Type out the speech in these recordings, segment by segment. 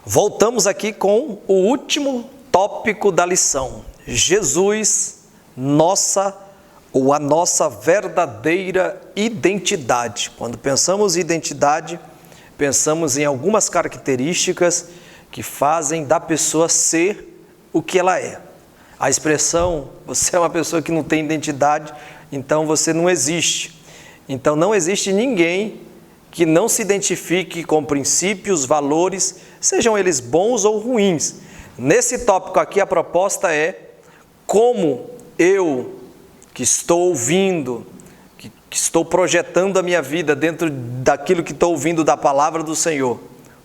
Voltamos aqui com o último tópico da lição. Jesus, a nossa verdadeira identidade. Quando pensamos em identidade, pensamos em algumas características que fazem da pessoa ser o que ela é. A expressão, você é uma pessoa que não tem identidade, então você não existe. Então não existe ninguém que não se identifique com princípios, valores, sejam eles bons ou ruins. Nesse tópico aqui, a proposta é como eu, que estou ouvindo, que estou projetando a minha vida dentro daquilo que estou ouvindo da palavra do Senhor,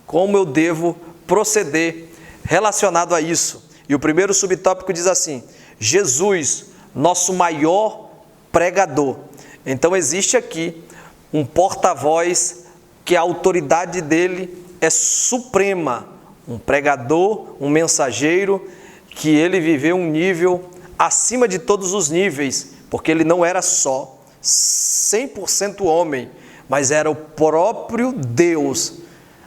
como eu devo proceder relacionado a isso. E o primeiro subtópico diz assim: Jesus, nosso maior pregador. Então existe aqui um porta-voz que a autoridade dele é suprema, um pregador, um mensageiro, que ele viveu um nível acima de todos os níveis, porque ele não era só 100% homem, mas era o próprio Deus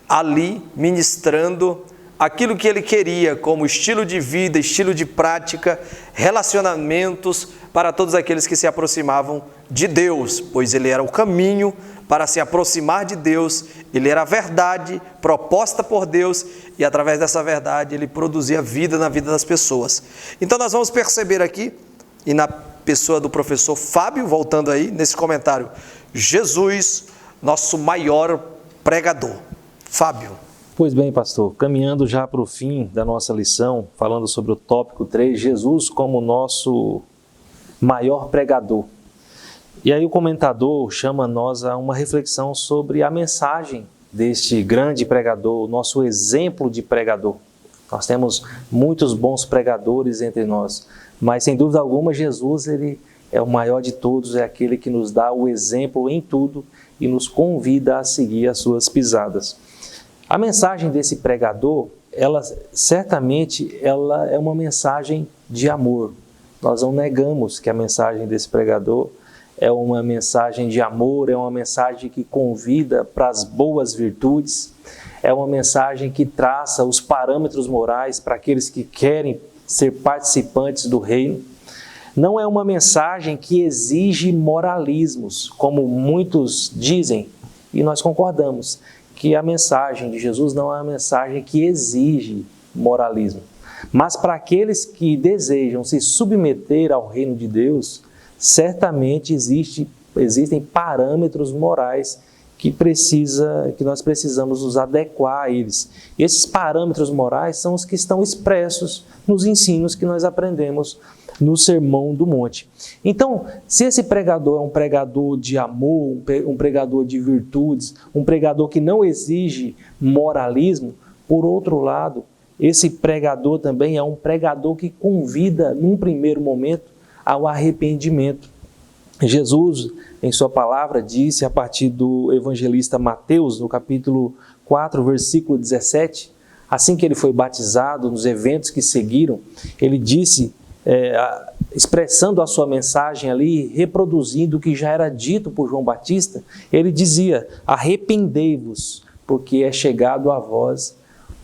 ali ministrando aquilo que ele queria, como estilo de vida, estilo de prática, relacionamentos para todos aqueles que se aproximavam de Deus, pois ele era o caminho para se aproximar de Deus, ele era a verdade proposta por Deus e através dessa verdade ele produzia vida na vida das pessoas. Então nós vamos perceber aqui, e na pessoa do professor Fábio, voltando aí nesse comentário, Jesus, nosso maior pregador. Fábio. Pois bem, pastor, caminhando já para o fim da nossa lição, falando sobre o tópico 3, Jesus como nosso maior pregador. E aí o comentador chama nós a uma reflexão sobre a mensagem deste grande pregador, o nosso exemplo de pregador. Nós temos muitos bons pregadores entre nós, mas sem dúvida alguma Jesus ele é o maior de todos, é aquele que nos dá o exemplo em tudo e nos convida a seguir as suas pisadas. A mensagem desse pregador, ela é uma mensagem de amor. Nós não negamos que a mensagem desse pregador é uma mensagem de amor, é uma mensagem que convida para as boas virtudes, é uma mensagem que traça os parâmetros morais para aqueles que querem ser participantes do reino. Não é uma mensagem que exige moralismos, como muitos dizem, e nós concordamos que a mensagem de Jesus não é uma mensagem que exige moralismo. Mas para aqueles que desejam se submeter ao reino de Deus, certamente existem parâmetros morais que nós precisamos nos adequar a eles. E esses parâmetros morais são os que estão expressos nos ensinos que nós aprendemos no Sermão do Monte. Então, se esse pregador é um pregador de amor, um pregador de virtudes, um pregador que não exige moralismo, por outro lado, esse pregador também é um pregador que convida, num primeiro momento, ao arrependimento. Jesus, em sua palavra, disse a partir do evangelista Mateus, no capítulo 4, versículo 17, assim que ele foi batizado, nos eventos que seguiram, ele disse, expressando a sua mensagem ali, reproduzindo o que já era dito por João Batista, ele dizia: arrependei-vos, porque é chegado a vós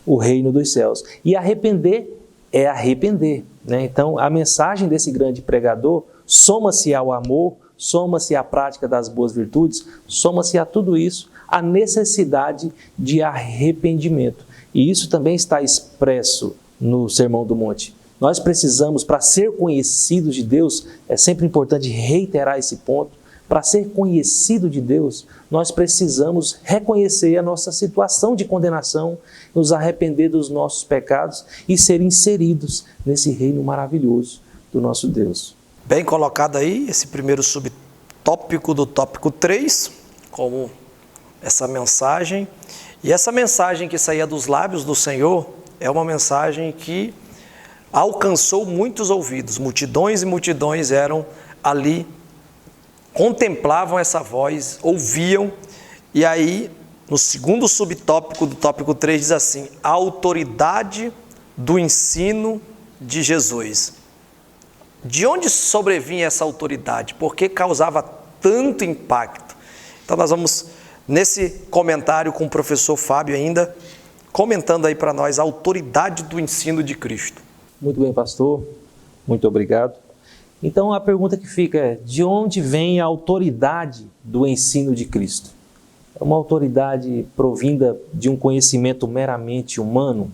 o reino dos céus. E arrepender é arrepender, né? Então, a mensagem desse grande pregador soma-se ao amor, soma-se à prática das boas virtudes, soma-se a tudo isso, a necessidade de arrependimento. E isso também está expresso no Sermão do Monte. Nós precisamos, para ser conhecidos de Deus, é sempre importante reiterar esse ponto, para ser conhecido de Deus, nós precisamos reconhecer a nossa situação de condenação, nos arrepender dos nossos pecados e ser inseridos nesse reino maravilhoso do nosso Deus. Bem colocado aí, esse primeiro subtópico do tópico 3, como essa mensagem. E essa mensagem que saía dos lábios do Senhor é uma mensagem que alcançou muitos ouvidos. Multidões e multidões eram ali, contemplavam essa voz, ouviam. E aí, no segundo subtópico do tópico 3, diz assim: a autoridade do ensino de Jesus. De onde sobrevinha essa autoridade? Por que causava tanto impacto? Então nós vamos, nesse comentário com o professor Fábio ainda, comentando aí para nós a autoridade do ensino de Cristo. Muito bem, pastor. Muito obrigado. Então, a pergunta que fica é: de onde vem a autoridade do ensino de Cristo? É uma autoridade provinda de um conhecimento meramente humano?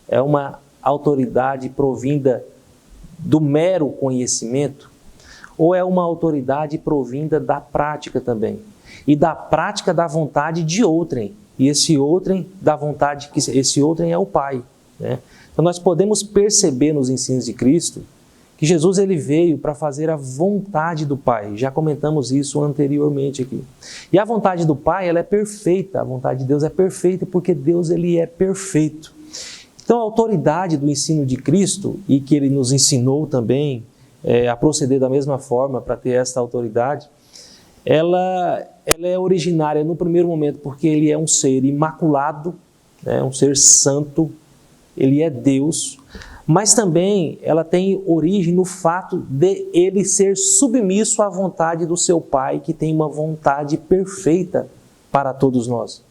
É uma autoridade provinda do mero conhecimento? Ou é uma autoridade provinda da prática também? E da prática da vontade de outrem. E esse outrem, da vontade, esse outrem é o Pai, né? Então nós podemos perceber nos ensinos de Cristo que Jesus ele veio para fazer a vontade do Pai. Já comentamos isso anteriormente aqui. E a vontade do Pai, ela é perfeita. A vontade de Deus é perfeita porque Deus ele é perfeito. Então a autoridade do ensino de Cristo, e que ele nos ensinou também a proceder da mesma forma para ter esta autoridade, ela é originária no primeiro momento porque ele é um ser imaculado, né, um ser santo, ele é Deus, mas também ela tem origem no fato de ele ser submisso à vontade do seu Pai, que tem uma vontade perfeita para todos nós.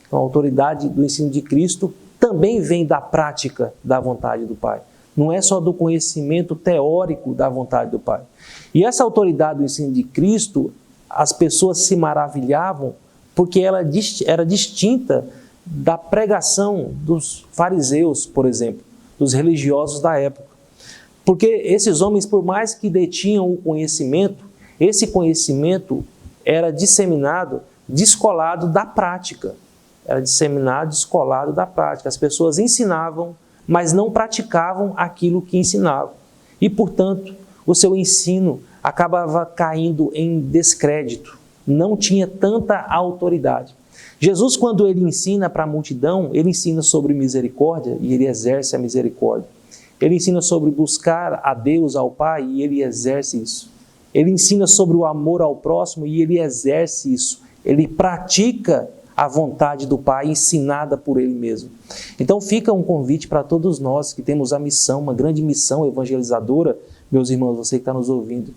Então a autoridade do ensino de Cristo também vem da prática da vontade do Pai. Não é só do conhecimento teórico da vontade do Pai. E essa autoridade do ensino de Cristo, as pessoas se maravilhavam porque ela era distinta da pregação dos fariseus, por exemplo, dos religiosos da época. Porque esses homens, por mais que detinham o conhecimento, esse conhecimento era disseminado, descolado da prática. Era disseminado, descolado da prática. As pessoas ensinavam, mas não praticavam aquilo que ensinavam. E, portanto, o seu ensino acabava caindo em descrédito. Não tinha tanta autoridade. Jesus, quando ele ensina para a multidão, ele ensina sobre misericórdia e ele exerce a misericórdia. Ele ensina sobre buscar a Deus, ao Pai, e ele exerce isso. Ele ensina sobre o amor ao próximo e ele exerce isso. Ele pratica a vontade do Pai ensinada por ele mesmo. Então fica um convite para todos nós que temos a missão, uma grande missão evangelizadora, meus irmãos, você que está nos ouvindo.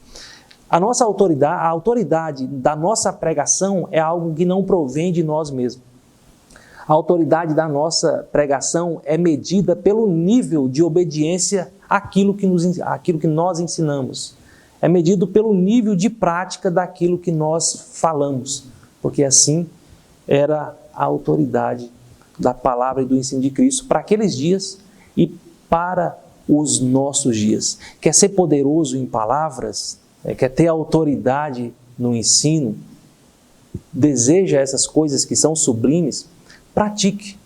A nossa autoridade, a autoridade da nossa pregação é algo que não provém de nós mesmos. A autoridade da nossa pregação é medida pelo nível de obediência àquilo que nós ensinamos. É medido pelo nível de prática daquilo que nós falamos. Porque assim era a autoridade da palavra e do ensino de Cristo para aqueles dias e para os nossos dias. Quer ser poderoso em palavras? Quer ter autoridade no ensino? Deseja essas coisas que são sublimes? Pratique.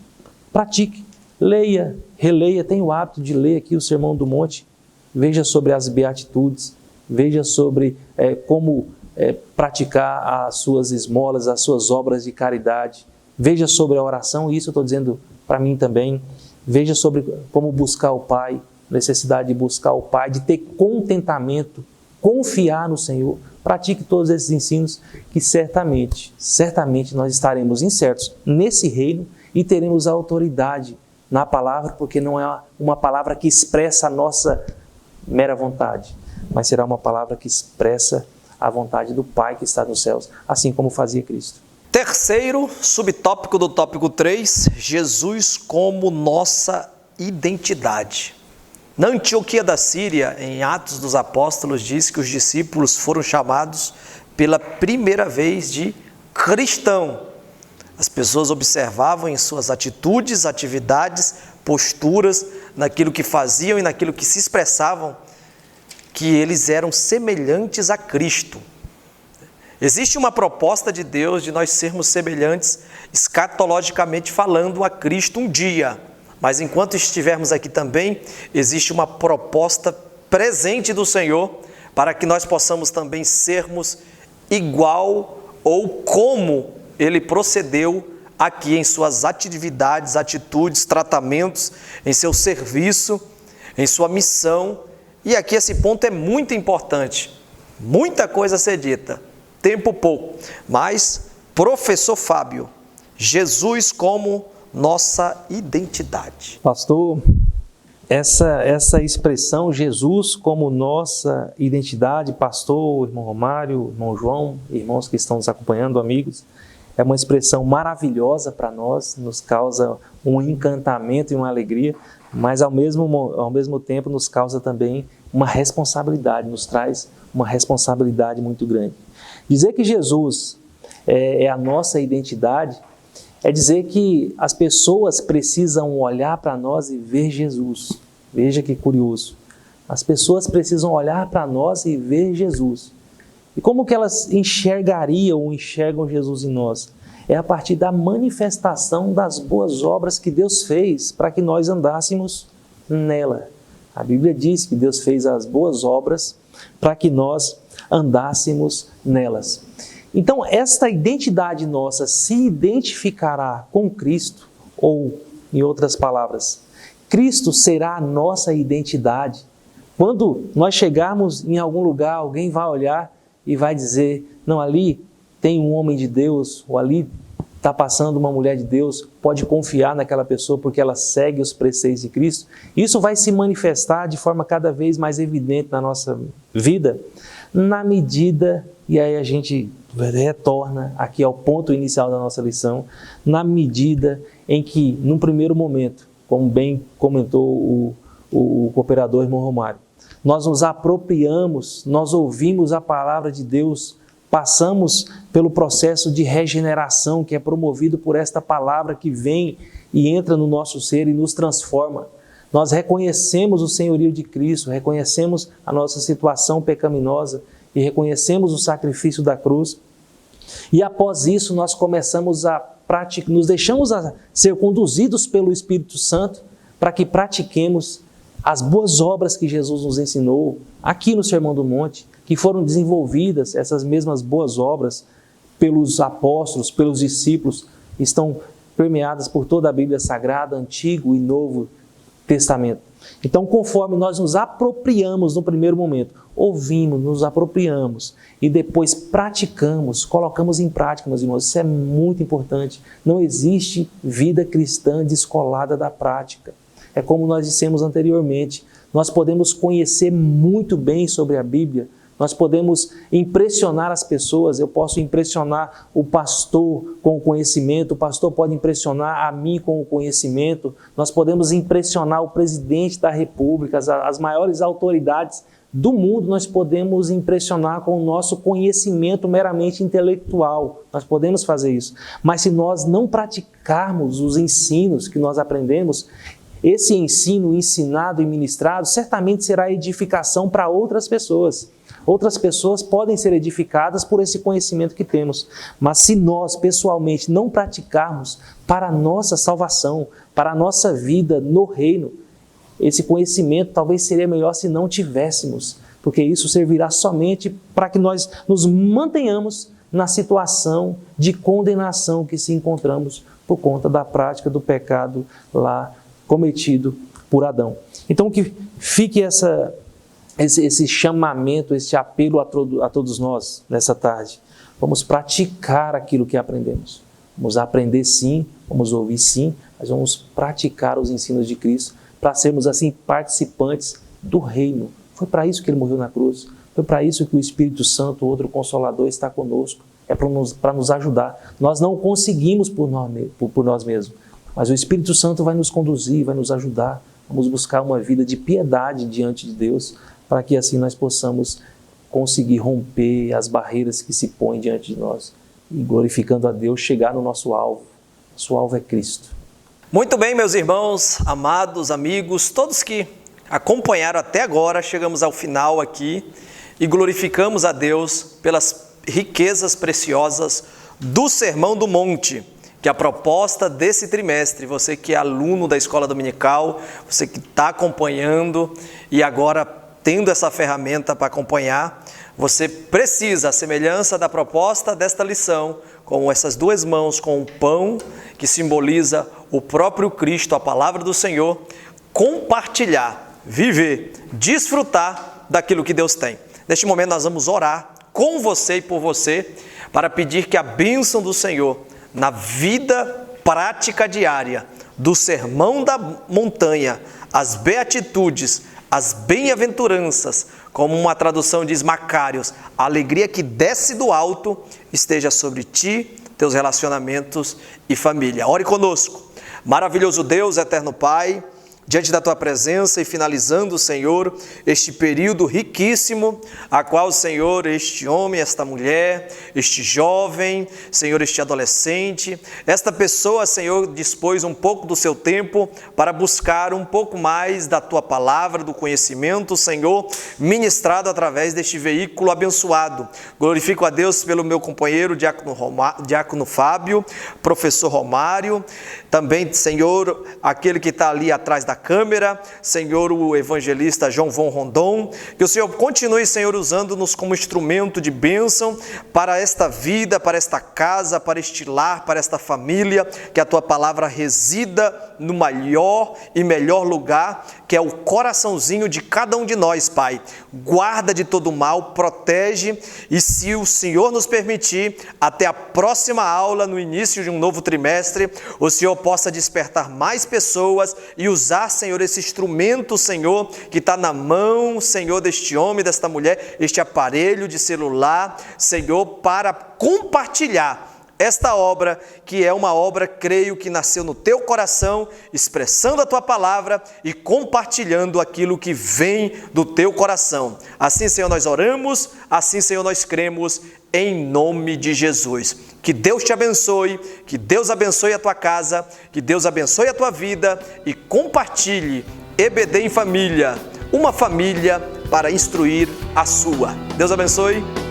Leia, releia, tenha o hábito de ler aqui o Sermão do Monte. Veja sobre as beatitudes, veja sobre como praticar as suas esmolas, as suas obras de caridade. Veja sobre a oração, isso eu estou dizendo para mim também. Veja sobre como buscar o Pai, necessidade de buscar o Pai, de ter contentamento, confiar no Senhor. Pratique todos esses ensinos que certamente nós estaremos insertos nesse reino e teremos autoridade na palavra, porque não é uma palavra que expressa a nossa mera vontade, mas será uma palavra que expressa a vontade do Pai que está nos céus, assim como fazia Cristo. Terceiro subtópico do tópico 3, Jesus como nossa identidade. Na Antioquia da Síria, em Atos dos Apóstolos, diz que os discípulos foram chamados pela primeira vez de cristão. As pessoas observavam em suas atitudes, atividades, posturas, naquilo que faziam e naquilo que se expressavam, que eles eram semelhantes a Cristo. Existe uma proposta de Deus de nós sermos semelhantes, escatologicamente falando, a Cristo um dia. Mas enquanto estivermos aqui também, existe uma proposta presente do Senhor para que nós possamos também sermos igual ou como Ele procedeu aqui em suas atividades, atitudes, tratamentos, em seu serviço, em sua missão. E aqui esse ponto é muito importante. Muita coisa a ser dita, tempo pouco. Mas, professor Fábio, Jesus como nossa identidade. Pastor, essa expressão Jesus como nossa identidade, pastor, irmão Romário, irmão João, irmãos que estão nos acompanhando, amigos, é uma expressão maravilhosa para nós, nos causa um encantamento e uma alegria, mas ao mesmo tempo nos causa também uma responsabilidade, nos traz uma responsabilidade muito grande. Dizer que Jesus é a nossa identidade é dizer que as pessoas precisam olhar para nós e ver Jesus. Veja que curioso. As pessoas precisam olhar para nós e ver Jesus. E como que elas enxergariam ou enxergam Jesus em nós? É a partir da manifestação das boas obras que Deus fez para que nós andássemos nela. A Bíblia diz que Deus fez as boas obras para que nós andássemos nelas. Então, esta identidade nossa se identificará com Cristo, ou, em outras palavras, Cristo será a nossa identidade. Quando nós chegarmos em algum lugar, alguém vai olhar e vai dizer, não, ali tem um homem de Deus, ou ali está passando uma mulher de Deus, pode confiar naquela pessoa porque ela segue os preceitos de Cristo. Isso vai se manifestar de forma cada vez mais evidente na nossa vida, na medida, e aí a gente retorna aqui ao ponto inicial da nossa lição, na medida em que, num primeiro momento, como bem comentou o cooperador irmão Romário, nós nos apropriamos, nós ouvimos a palavra de Deus, passamos pelo processo de regeneração que é promovido por esta palavra que vem e entra no nosso ser e nos transforma. Nós reconhecemos o senhorio de Cristo, reconhecemos a nossa situação pecaminosa e reconhecemos o sacrifício da cruz. E após isso nós começamos a praticar, nos deixamos a ser conduzidos pelo Espírito Santo para que pratiquemos as boas obras que Jesus nos ensinou aqui no Sermão do Monte, que foram desenvolvidas, essas mesmas boas obras, pelos apóstolos, pelos discípulos, estão permeadas por toda a Bíblia Sagrada, Antigo e Novo Testamento. Então, conforme nós nos apropriamos no primeiro momento, ouvimos, nos apropriamos e depois praticamos, colocamos em prática, meus irmãos, isso é muito importante. Não existe vida cristã descolada da prática. É como nós dissemos anteriormente, nós podemos conhecer muito bem sobre a Bíblia, nós podemos impressionar as pessoas, eu posso impressionar o pastor com o conhecimento, o pastor pode impressionar a mim com o conhecimento, nós podemos impressionar o presidente da República, as maiores autoridades do mundo, nós podemos impressionar com o nosso conhecimento meramente intelectual, nós podemos fazer isso. Mas se nós não praticarmos os ensinos que nós aprendemos, esse ensino ensinado e ministrado certamente será edificação para outras pessoas. Outras pessoas podem ser edificadas por esse conhecimento que temos. Mas se nós, pessoalmente, não praticarmos para a nossa salvação, para a nossa vida no reino, esse conhecimento talvez seria melhor se não tivéssemos, porque isso servirá somente para que nós nos mantenhamos na situação de condenação que se encontramos por conta da prática do pecado lá cometido por Adão. Então que fique esse chamamento, esse apelo a todos nós nessa tarde. Vamos praticar aquilo que aprendemos. Vamos aprender sim, vamos ouvir sim, mas vamos praticar os ensinos de Cristo para sermos assim participantes do reino. Foi para isso que Ele morreu na cruz. Foi para isso que o Espírito Santo, outro Consolador, está conosco. É para nos ajudar. Nós não conseguimos por nós mesmos, mas o Espírito Santo vai nos conduzir, vai nos ajudar. Vamos buscar uma vida de piedade diante de Deus, para que assim nós possamos conseguir romper as barreiras que se põem diante de nós e, glorificando a Deus, chegar no nosso alvo. Nosso alvo é Cristo. Muito bem, meus irmãos, amados, amigos, todos que acompanharam até agora, chegamos ao final aqui e glorificamos a Deus pelas riquezas preciosas do Sermão do Monte, que a proposta desse trimestre, você que é aluno da Escola Dominical, você que está acompanhando e agora tendo essa ferramenta para acompanhar, você precisa, a semelhança da proposta desta lição, com essas duas mãos, com o pão que simboliza o próprio Cristo, a palavra do Senhor, compartilhar, viver, desfrutar daquilo que Deus tem. Neste momento nós vamos orar com você e por você, para pedir que a bênção do Senhor na vida prática diária do Sermão da Montanha, as beatitudes, as bem-aventuranças, como uma tradução diz Macários, a alegria que desce do alto esteja sobre ti, teus relacionamentos e família. Ore conosco. Maravilhoso Deus, eterno Pai, diante da Tua presença e finalizando, Senhor, este período riquíssimo, a qual, Senhor, este homem, esta mulher, este jovem, Senhor, este adolescente, esta pessoa, Senhor, dispôs um pouco do seu tempo para buscar um pouco mais da Tua palavra, do conhecimento, Senhor, ministrado através deste veículo abençoado. Glorifico a Deus pelo meu companheiro, Diácono Fábio, professor Romário, também, Senhor, aquele que está ali atrás da câmera, Senhor, o evangelista João Von Rondon, que o Senhor continue, Senhor, usando-nos como instrumento de bênção para esta vida, para esta casa, para este lar, para esta família, que a Tua palavra resida no maior e melhor lugar, que é o coraçãozinho de cada um de nós, Pai. Guarda de todo mal, protege e, se o Senhor nos permitir, até a próxima aula, no início de um novo trimestre, o Senhor possa despertar mais pessoas e usar, Senhor, esse instrumento, Senhor, que está na mão, Senhor, deste homem, desta mulher, este aparelho de celular, Senhor, para compartilhar esta obra, que é uma obra, creio, que nasceu no Teu coração, expressando a Tua palavra e compartilhando aquilo que vem do Teu coração. Assim, Senhor, nós oramos, assim, Senhor, nós cremos, em nome de Jesus. Que Deus te abençoe, que Deus abençoe a tua casa, que Deus abençoe a tua vida e compartilhe EBD em família, uma família para instruir a sua. Deus abençoe.